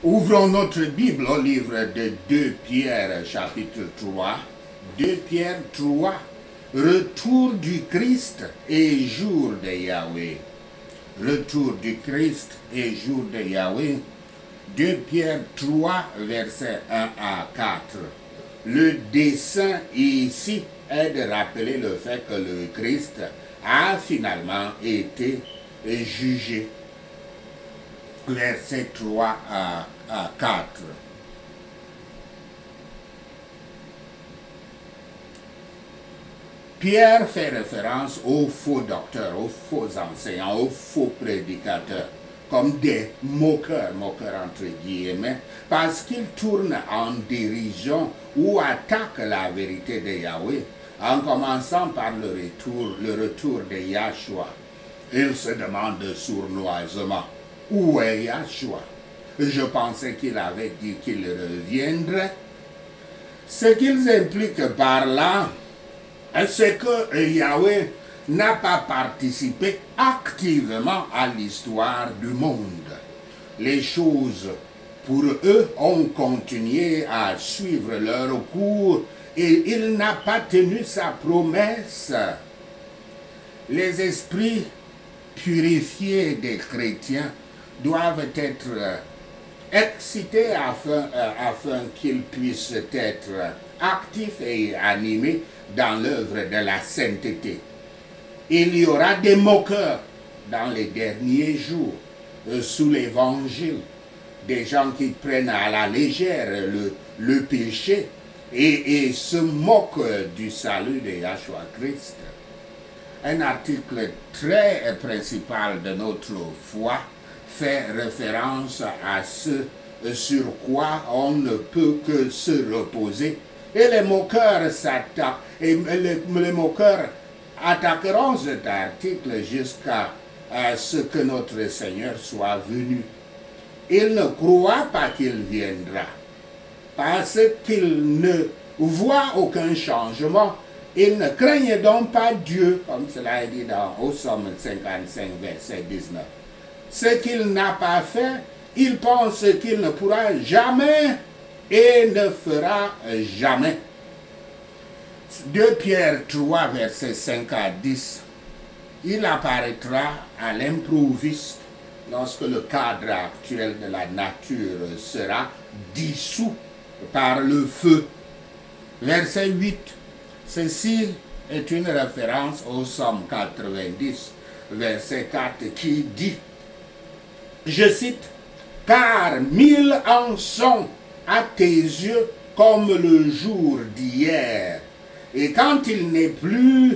Ouvrons notre Bible au livre de 2 Pierre, chapitre 3. 2 Pierre 3, retour du Christ et jour de Yahweh. Retour du Christ et jour de Yahweh. 2 Pierre 3, versets 1 à 4. Le dessein ici est de rappeler le fait que le Christ a finalement été jugé. Versets 3 à 4. Pierre fait référence aux faux docteurs, aux faux enseignants, aux faux prédicateurs, comme des moqueurs entre guillemets, parce qu'ils tournent en dérision ou attaquent la vérité de Yahweh, en commençant par le retour de Yahshua. Ils se demandent sournoisement, où est Yahshua? Je pensais qu'il avait dit qu'il reviendrait. Ce qu'ils impliquent par là, c'est que Yahweh n'a pas participé activement à l'histoire du monde. Les choses, pour eux, ont continué à suivre leur cours et il n'a pas tenu sa promesse. Les esprits purifiés des chrétiens doivent être excités afin qu'ils puissent être actifs et animés dans l'œuvre de la sainteté. Il y aura des moqueurs dans les derniers jours sous l'évangile, des gens qui prennent à la légère le péché et se moquent du salut de Yahshua Christ. Un article très principal de notre foi fait référence à ce sur quoi on ne peut que se reposer. Et les moqueurs s'attaquent, et les moqueurs attaqueront cet article jusqu'à ce que notre Seigneur soit venu. Ils ne croient pas qu'il viendra, parce qu'ils ne voient aucun changement. Ils ne craignent donc pas Dieu, comme cela est dit au Psaume 55, verset 19. Ce qu'il n'a pas fait, il pense qu'il ne pourra jamais et ne fera jamais. 2 Pierre 3, versets 5 à 10. Il apparaîtra à l'improviste lorsque le cadre actuel de la nature sera dissous par le feu. Verset 8. Ceci est une référence au Psaume 90, verset 4, qui dit, je cite, « Car 1000 ans sont à tes yeux comme le jour d'hier, et quand il n'est plus,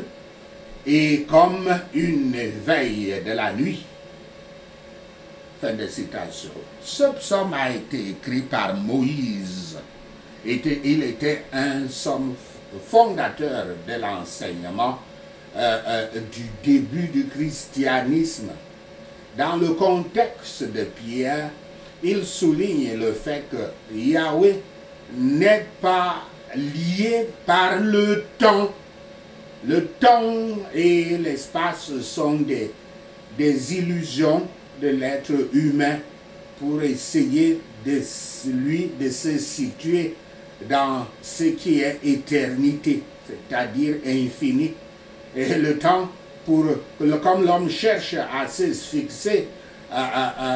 et comme une veille de la nuit. » Fin de citation. Ce psaume a été écrit par Moïse. Il était un fondateur de l'enseignement du début du christianisme. Dans le contexte de Pierre, il souligne le fait que Yahweh n'est pas lié par le temps. Le temps et l'espace sont des illusions de l'être humain pour essayer de se situer dans ce qui est éternité, c'est-à-dire infini. Et le temps, comme l'homme cherche à se fixer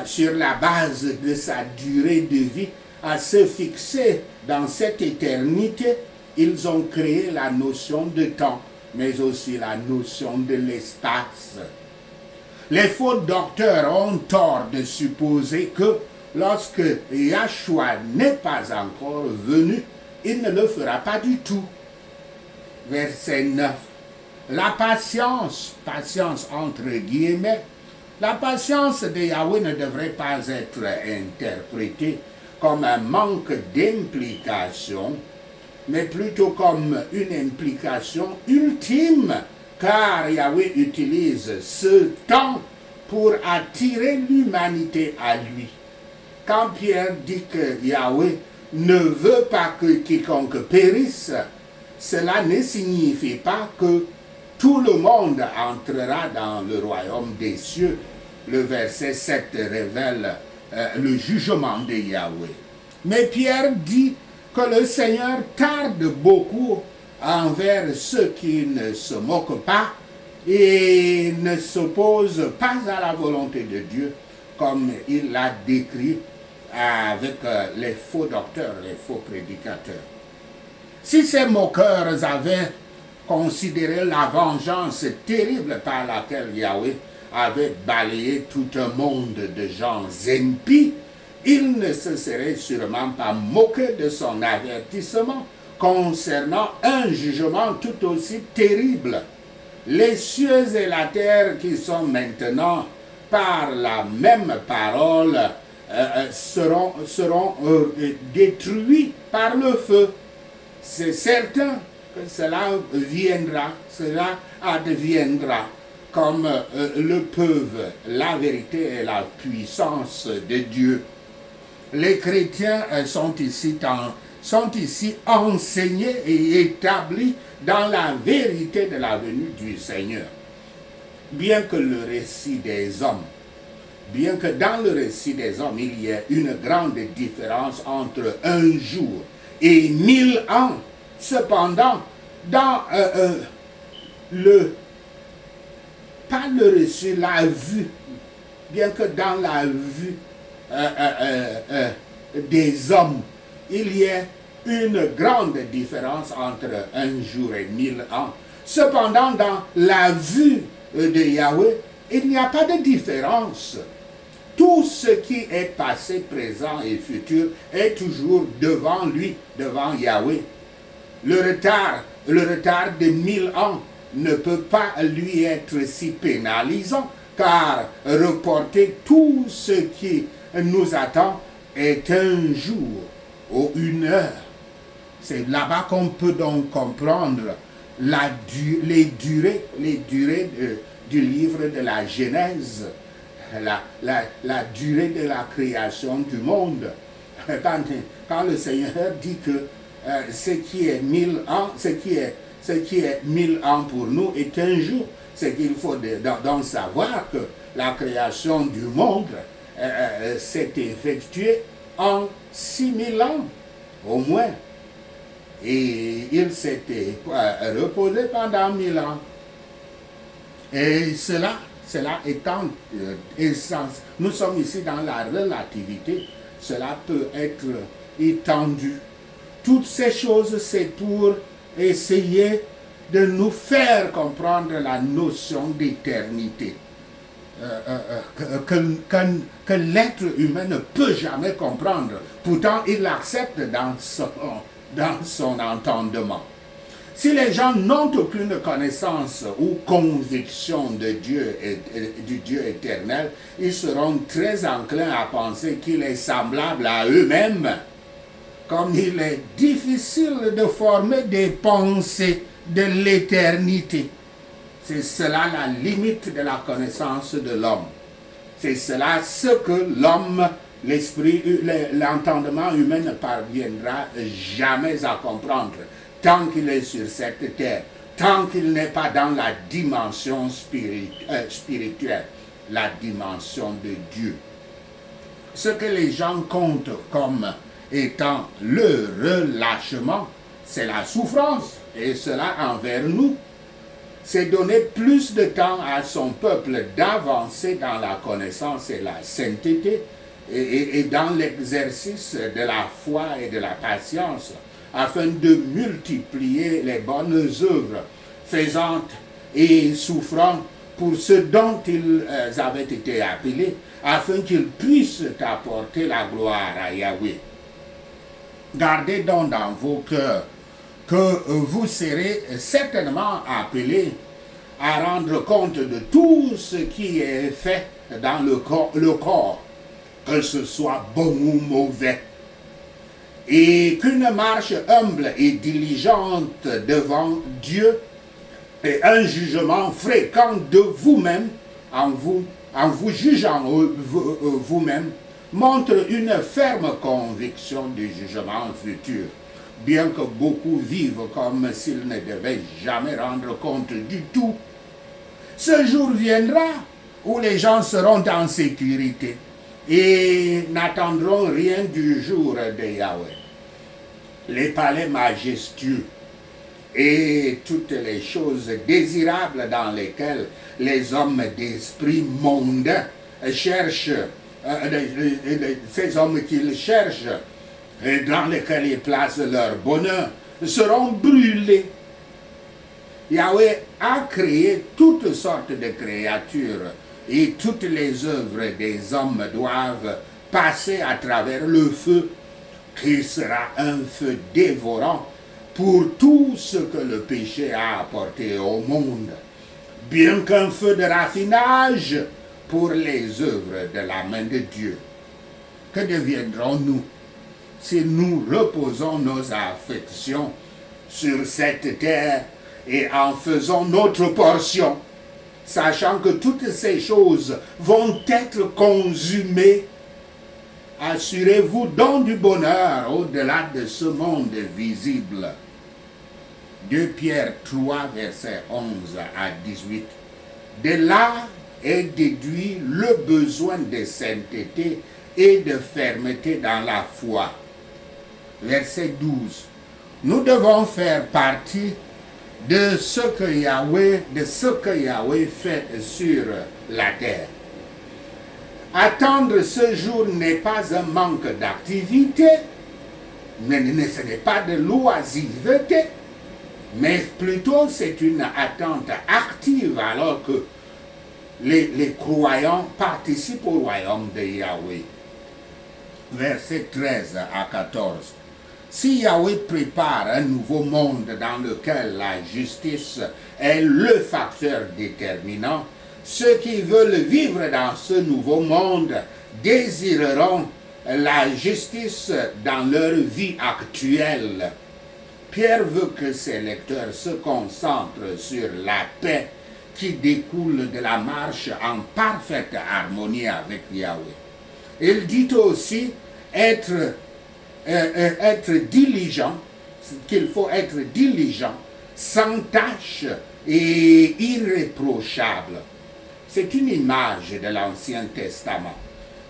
sur la base de sa durée de vie, à se fixer dans cette éternité, ils ont créé la notion de temps, mais aussi la notion de l'espace. Les faux docteurs ont tort de supposer que lorsque Yahshua n'est pas encore venu, il ne le fera pas du tout. Verset 9. La patience entre guillemets, la patience de Yahweh ne devrait pas être interprétée comme un manque d'implication, mais plutôt comme une implication ultime, car Yahweh utilise ce temps pour attirer l'humanité à lui. Quand Pierre dit que Yahweh ne veut pas que quiconque périsse, cela ne signifie pas que tout le monde entrera dans le royaume des cieux. Le verset 7 révèle le jugement de Yahweh. Mais Pierre dit que le Seigneur tarde beaucoup envers ceux qui ne se moquent pas et ne s'opposent pas à la volonté de Dieu, comme il l'a décrit avec les faux docteurs, les faux prédicateurs. Si ces moqueurs avaient considéré la vengeance terrible par laquelle Yahweh avait balayé tout un monde de gens impies, il ne se serait sûrement pas moqué de son avertissement concernant un jugement tout aussi terrible. Les cieux et la terre qui sont maintenant par la même parole seront détruits par le feu. C'est certain que cela viendra, cela adviendra, comme le peuvent la vérité et la puissance de Dieu. Les chrétiens sont ici enseignés et établis dans la vérité de la venue du Seigneur. Bien que le récit des hommes, bien que dans le récit des hommes, il y ait une grande différence entre un jour et 1000 ans, cependant, dans pas le reçu, la vue, bien que dans la vue des hommes, il y ait une grande différence entre un jour et 1000 ans. Cependant, dans la vue de Yahweh, il n'y a pas de différence. Tout ce qui est passé, présent et futur est toujours devant lui, devant Yahweh. Le retard de 1000 ans ne peut pas lui être si pénalisant, car reporter tout ce qui nous attend est un jour ou une heure. C'est là-bas qu'on peut donc comprendre les durées du livre de la Genèse, la durée de la création du monde. Quand le Seigneur dit que ce qui est 1000 ans, ce qui est 1000 ans pour nous est un jour, c'est qu'il faut donc savoir que la création du monde s'est effectuée en 6000 ans au moins, et il s'était reposé pendant 1000 ans. Et cela étant essence, nous sommes ici dans la relativité, cela peut être étendu. Toutes ces choses, c'est pour essayer de nous faire comprendre la notion d'éternité que l'être humain ne peut jamais comprendre. Pourtant, il l'accepte dans son entendement. Si les gens n'ont aucune connaissance ou conviction de Dieu et du Dieu éternel, ils seront très enclins à penser qu'il est semblable à eux-mêmes. Comme il est difficile de former des pensées de l'éternité. C'est cela la limite de la connaissance de l'homme. C'est cela ce que l'homme, l'entendement humain ne parviendra jamais à comprendre tant qu'il est sur cette terre, tant qu'il n'est pas dans la dimension spirituelle, la dimension de Dieu. Ce que les gens comptent comme étant le relâchement, c'est la souffrance, et cela envers nous. C'est donner plus de temps à son peuple d'avancer dans la connaissance et la sainteté, et dans l'exercice de la foi et de la patience, afin de multiplier les bonnes œuvres, faisantes et souffrant pour ce dont ils avaient été appelés, afin qu'ils puissent apporter la gloire à Yahweh. Gardez donc dans vos cœurs que vous serez certainement appelés à rendre compte de tout ce qui est fait dans le corps, que ce soit bon ou mauvais, et qu'une marche humble et diligente devant Dieu et un jugement fréquent de vous-même, en vous jugeant vous-même, montre une ferme conviction du jugement futur, bien que beaucoup vivent comme s'ils ne devaient jamais rendre compte du tout. Ce jour viendra où les gens seront en sécurité, et n'attendront rien du jour de Yahweh. Les palais majestueux et toutes les choses désirables dans lesquelles les hommes d'esprit mondain cherchent, ces hommes qu'ils cherchent et dans lesquels ils placent leur bonheur, seront brûlés. Yahweh a créé toutes sortes de créatures et toutes les œuvres des hommes doivent passer à travers le feu qui sera un feu dévorant pour tout ce que le péché a apporté au monde, bien qu'un feu de raffinage pour les œuvres de la main de Dieu. Que deviendrons-nous si nous reposons nos affections sur cette terre et en faisons notre portion, sachant que toutes ces choses vont être consumées? Assurez-vous donc du bonheur au-delà de ce monde visible. 2 Pierre 3, versets 11 à 18. De là est déduit le besoin de sainteté et de fermeté dans la foi. Verset 12. Nous devons faire partie de ce que Yahweh fait sur la terre. Attendre ce jour n'est pas un manque d'activité, ce n'est pas de l'oisiveté, mais plutôt c'est une attente active alors que les croyants participent au royaume de Yahweh. Versets 13 à 14. Si Yahweh prépare un nouveau monde dans lequel la justice est le facteur déterminant, ceux qui veulent vivre dans ce nouveau monde désireront la justice dans leur vie actuelle. Pierre veut que ses lecteurs se concentrent sur la paix qui découle de la marche en parfaite harmonie avec Yahweh. Il dit aussi être diligent, qu'il faut être diligent, sans tache et irréprochable. C'est une image de l'Ancien Testament.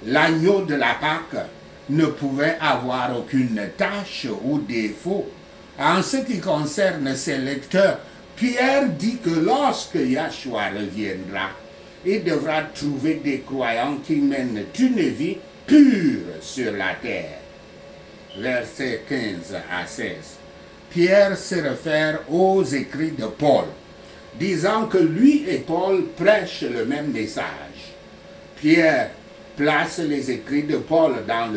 L'agneau de la Pâque ne pouvait avoir aucune tache ou défaut. En ce qui concerne ses lecteurs, Pierre dit que lorsque Yahshua reviendra, il devra trouver des croyants qui mènent une vie pure sur la terre. Versets 15 à 16. Pierre se réfère aux écrits de Paul, disant que lui et Paul prêchent le même message. Pierre place les écrits de Paul dans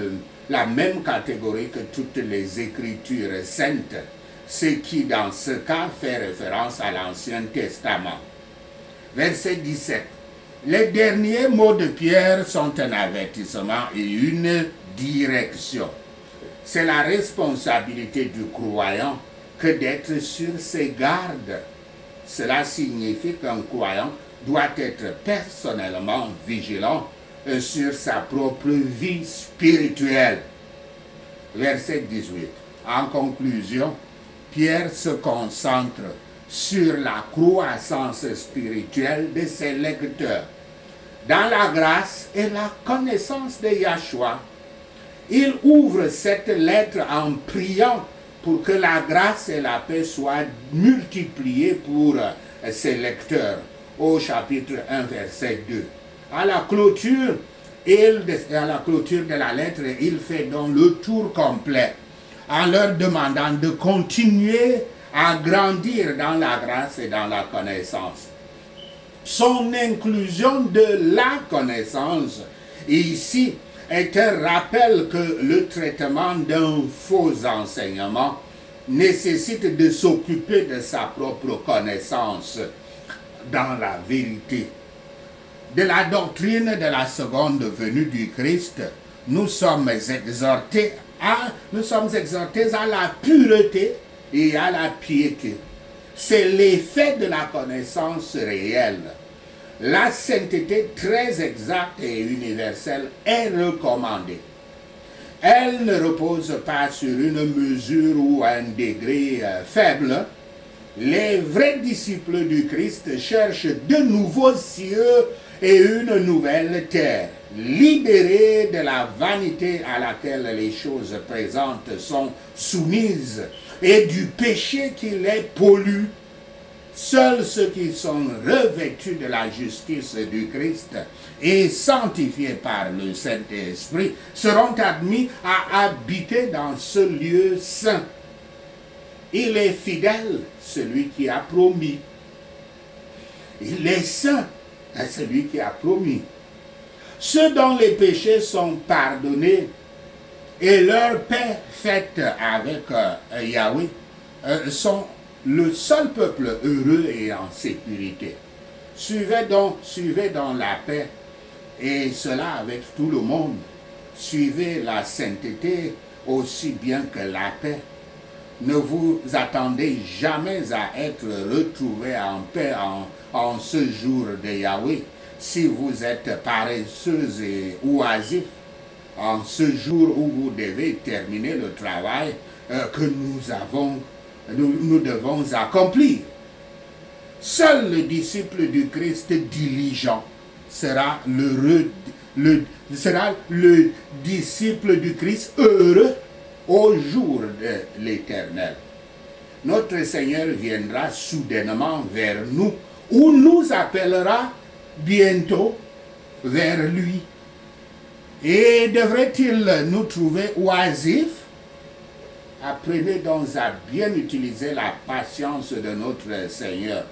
la même catégorie que toutes les écritures saintes, ce qui dans ce cas fait référence à l'Ancien Testament. Verset 17. Les derniers mots de Pierre sont un avertissement et une direction. C'est la responsabilité du croyant que d'être sur ses gardes. Cela signifie qu'un croyant doit être personnellement vigilant sur sa propre vie spirituelle. Verset 18. En conclusion, Pierre se concentre sur la croissance spirituelle de ses lecteurs. Dans la grâce et la connaissance de Yahshua, il ouvre cette lettre en priant pour que la grâce et la paix soient multipliées pour ses lecteurs. Au chapitre 1, verset 2. À la clôture de la lettre, il fait donc le tour complet en leur demandant de continuer à grandir dans la grâce et dans la connaissance. Son inclusion de la connaissance ici est un rappel que le traitement d'un faux enseignement nécessite de s'occuper de sa propre connaissance dans la vérité. De la doctrine de la seconde venue du Christ, nous sommes exhortés à la pureté et à la piété. C'est l'effet de la connaissance réelle. La sainteté très exacte et universelle est recommandée. Elle ne repose pas sur une mesure ou un degré faible. Les vrais disciples du Christ cherchent de nouveaux cieux et une nouvelle terre. libérés de la vanité à laquelle les choses présentes sont soumises et du péché qui les pollue. Seuls ceux qui sont revêtus de la justice du Christ et sanctifiés par le Saint-Esprit seront admis à habiter dans ce lieu saint. Il est fidèle, celui qui a promis. Il est saint, celui qui a promis. Ceux dont les péchés sont pardonnés et leur paix faite avec Yahweh sont le seul peuple heureux et en sécurité. Suivez donc la paix, et cela avec tout le monde. Suivez la sainteté aussi bien que la paix. Ne vous attendez jamais à être retrouvés en paix en ce jour de Yahweh. Si vous êtes paresseux et oisifs, en ce jour où vous devez terminer le travail que nous devons accomplir. Seul le disciple du Christ diligent sera le disciple du Christ heureux au jour de l'Éternel. Notre Seigneur viendra soudainement vers nous, ou nous appellera bientôt vers lui. Et devrait-il nous trouver oisifs? Apprenez donc à bien utiliser la patience de notre Seigneur,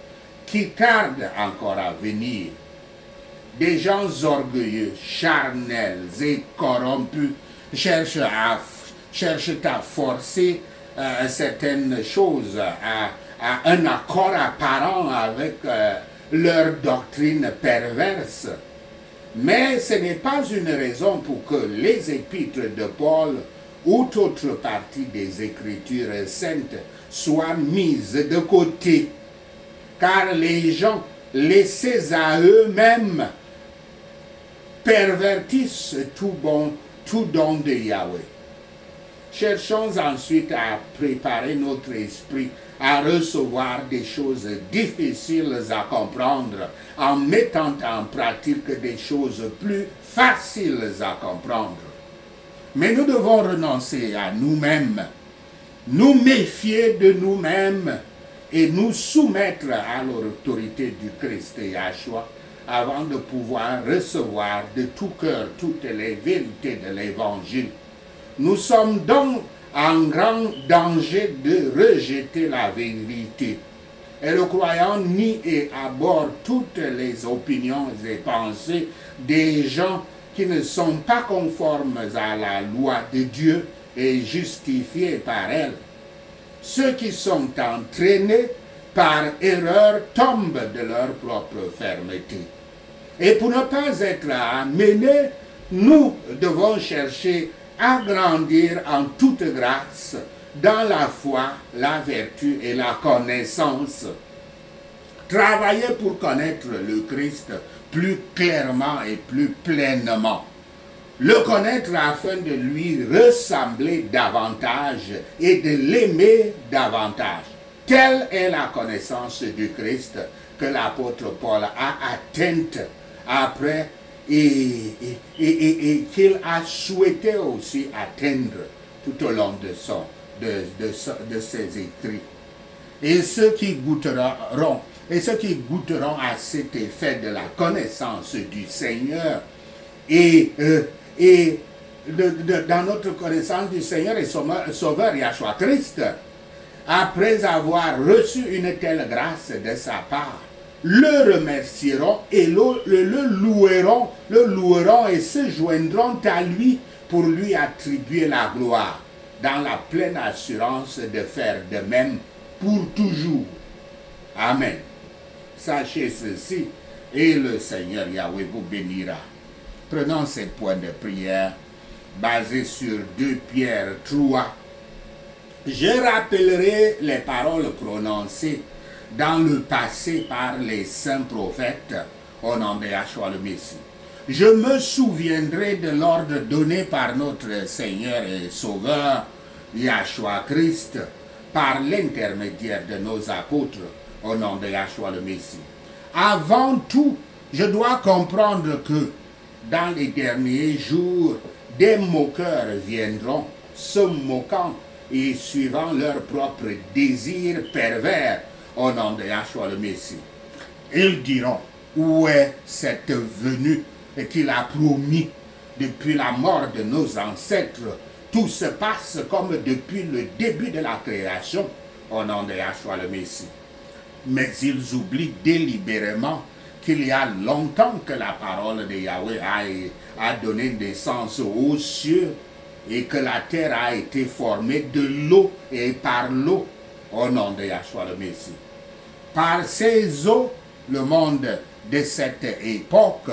qui tarde encore à venir. Des gens orgueilleux, charnels et corrompus cherchent à forcer certaines choses, à un accord apparent avec leur doctrine perverse. Mais ce n'est pas une raison pour que les épîtres de Paul ou toute partie des Écritures saintes soient mises de côté, car les gens laissés à eux-mêmes pervertissent tout don de Yahweh. Cherchons ensuite à préparer notre esprit à recevoir des choses difficiles à comprendre en mettant en pratique des choses plus faciles à comprendre. Mais nous devons renoncer à nous-mêmes, nous méfier de nous-mêmes et nous soumettre à l'autorité du Christ Yahshua avant de pouvoir recevoir de tout cœur toutes les vérités de l'Évangile. Nous sommes donc en grand danger de rejeter la vérité. Et le croyant nie et aborde toutes les opinions et pensées des gens qui ne sont pas conformes à la loi de Dieu et justifiés par elle. Ceux qui sont entraînés par erreur tombent de leur propre fermeté. Et pour ne pas être amenés, nous devons chercher à grandir en toute grâce dans la foi, la vertu et la connaissance. Travailler pour connaître le Christ plus clairement et plus pleinement. Le connaître afin de lui ressembler davantage et de l'aimer davantage. Telle est la connaissance du Christ que l'apôtre Paul a atteinte après et qu'il a souhaité aussi atteindre tout au long de ses écrits. Et ceux qui goûteront à cet effet de la connaissance du Seigneur dans notre connaissance du Seigneur et Sauveur Yahshua Christ, après avoir reçu une telle grâce de sa part, le remercieront et le loueront et se joindront à lui pour lui attribuer la gloire, dans la pleine assurance de faire de même pour toujours. Amen. Sachez ceci, et le Seigneur Yahweh vous bénira. Prenons ces points de prière basés sur 2 Pierre 3. Je rappellerai les paroles prononcées dans le passé par les saints prophètes au nom de Yahshua le Messie. Je me souviendrai de l'ordre donné par notre Seigneur et Sauveur Yahshua Christ par l'intermédiaire de nos apôtres au nom de Yahshua le Messie. Avant tout, je dois comprendre que dans les derniers jours, des moqueurs viendront, se moquant et suivant leurs propres désirs pervers au nom de Yahshua le Messie. Ils diront, où est cette venue qu'il a promis depuis la mort de nos ancêtres? Tout se passe comme depuis le début de la création au nom de Yahshua le Messie. Mais ils oublient délibérément qu'il y a longtemps que la parole de Yahweh a donné naissance aux cieux et que la terre a été formée de l'eau et par l'eau au nom de Yahshua le Messie. Par ces eaux, le monde de cette époque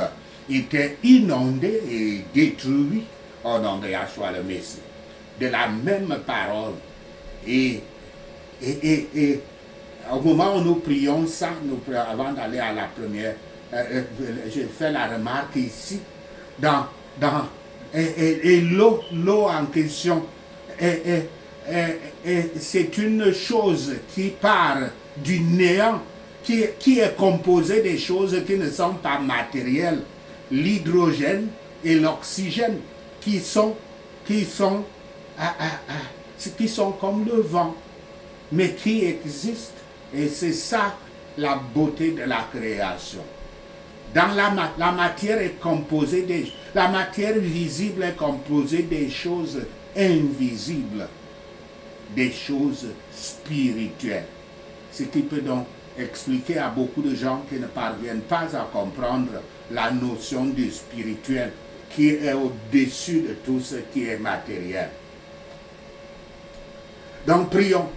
était inondé et détruit au nom de Yahshua le Messie. De la même parole. Et au moment où nous prions ça, avant d'aller à la première, je fais la remarque ici, l'eau en question, c'est une chose qui part du néant, qui est composée des choses qui ne sont pas matérielles, l'hydrogène et l'oxygène, qui sont comme le vent, mais qui existent. Et c'est ça la beauté de la création. Dans la matière est composée la matière visible est composée des choses invisibles, des choses spirituelles. Ce qui peut donc expliquer à beaucoup de gens qui ne parviennent pas à comprendre la notion du spirituel qui est au-dessus de tout ce qui est matériel. Donc prions.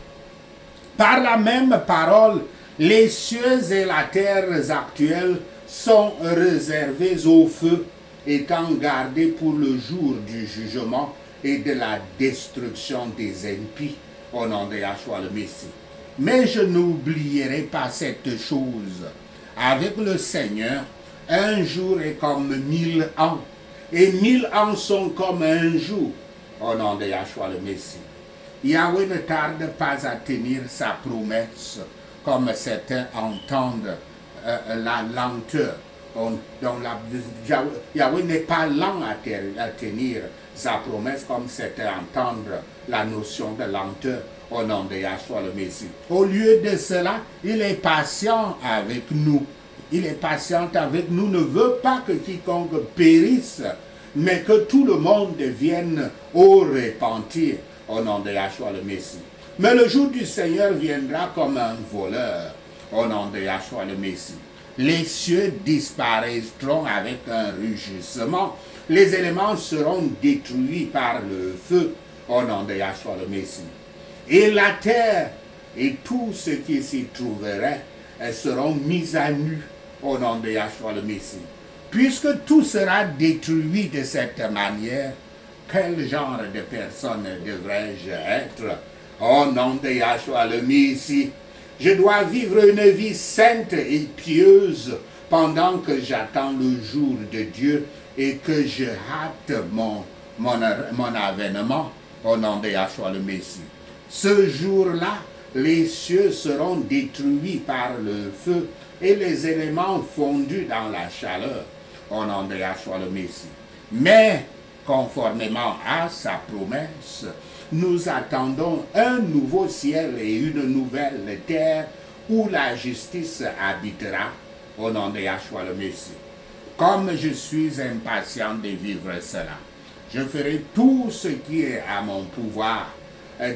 Par la même parole, les cieux et la terre actuelles sont réservés au feu, étant gardés pour le jour du jugement et de la destruction des impies, au nom de Yahshua le Messie. Mais je n'oublierai pas cette chose. Avec le Seigneur, un jour est comme 1000 ans, et 1000 ans sont comme un jour, au nom de Yahshua le Messie. Yahweh ne tarde pas à tenir sa promesse, comme certains entendent la lenteur. Yahweh n'est pas lent à tenir sa promesse, comme certains entendent la notion de lenteur au nom de Yahshua le Messie. Au lieu de cela, il est patient avec nous. Il est patient avec nous, ne veut pas que quiconque périsse, mais que tout le monde vienne au repentir au nom de Yahshua le Messie. Mais le jour du Seigneur viendra comme un voleur au nom de Yahshua le Messie. Les cieux disparaîtront avec un rugissement. Les éléments seront détruits par le feu au nom de Yahshua le Messie. Et la terre et tout ce qui s'y trouverait seront mis à nu au nom de Yahshua le Messie. Puisque tout sera détruit de cette manière, quel genre de personne devrais-je être au nom de Yahshua le Messie? Je dois vivre une vie sainte et pieuse pendant que j'attends le jour de Dieu et que je hâte mon avènement au nom de Yahshua le Messie. Ce jour-là, les cieux seront détruits par le feu et les éléments fondus dans la chaleur au nom de Yahshua le Messie. Mais, conformément à sa promesse, nous attendons un nouveau ciel et une nouvelle terre où la justice habitera au nom de Yahshua le Messie. Comme je suis impatient de vivre cela, je ferai tout ce qui est à mon pouvoir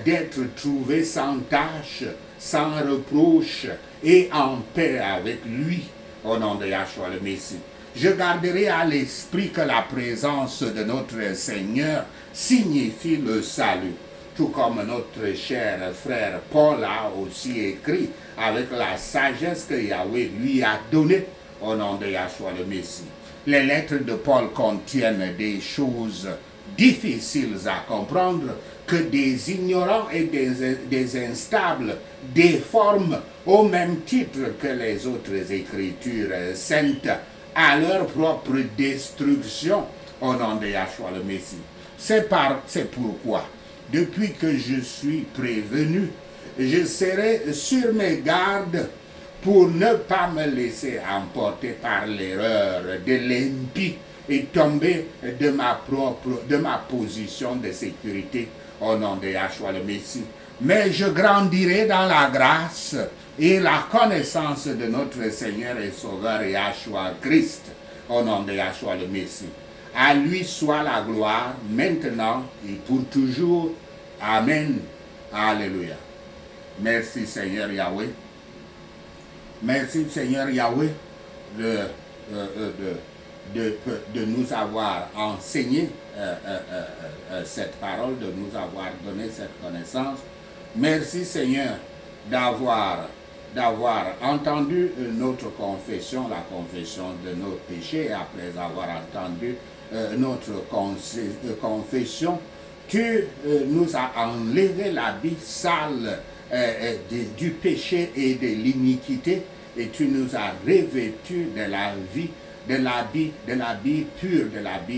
d'être trouvé sans tâche, sans reproche et en paix avec lui au nom de Yahshua le Messie. Je garderai à l'esprit que la présence de notre Seigneur signifie le salut. Tout comme notre cher frère Paul a aussi écrit avec la sagesse que Yahweh lui a donnée au nom de Yahshua le Messie. Les lettres de Paul contiennent des choses difficiles à comprendre que des ignorants et des instables déforment au même titre que les autres écritures saintes à leur propre destruction au nom de Yahshua le Messie. C'est pourquoi, depuis que je suis prévenu, je serai sur mes gardes pour ne pas me laisser emporter par l'erreur de l'impie et tomber de ma position de sécurité au nom de Yahshua le Messie. Mais je grandirai dans la grâce et la connaissance de notre Seigneur et Sauveur Yahshua Christ, au nom de Yahshua le Messie. À lui soit la gloire, maintenant et pour toujours. Amen. Alléluia. Merci Seigneur Yahweh. Merci Seigneur Yahweh de nous avoir enseigné cette parole, de nous avoir donné cette connaissance. Merci Seigneur d'avoir entendu notre confession, la confession de nos péchés. Après avoir entendu notre confession, tu nous as enlevé l'habit sale du péché et de l'iniquité, et tu nous as revêtus de la vie, de l'habit pur, de l'habit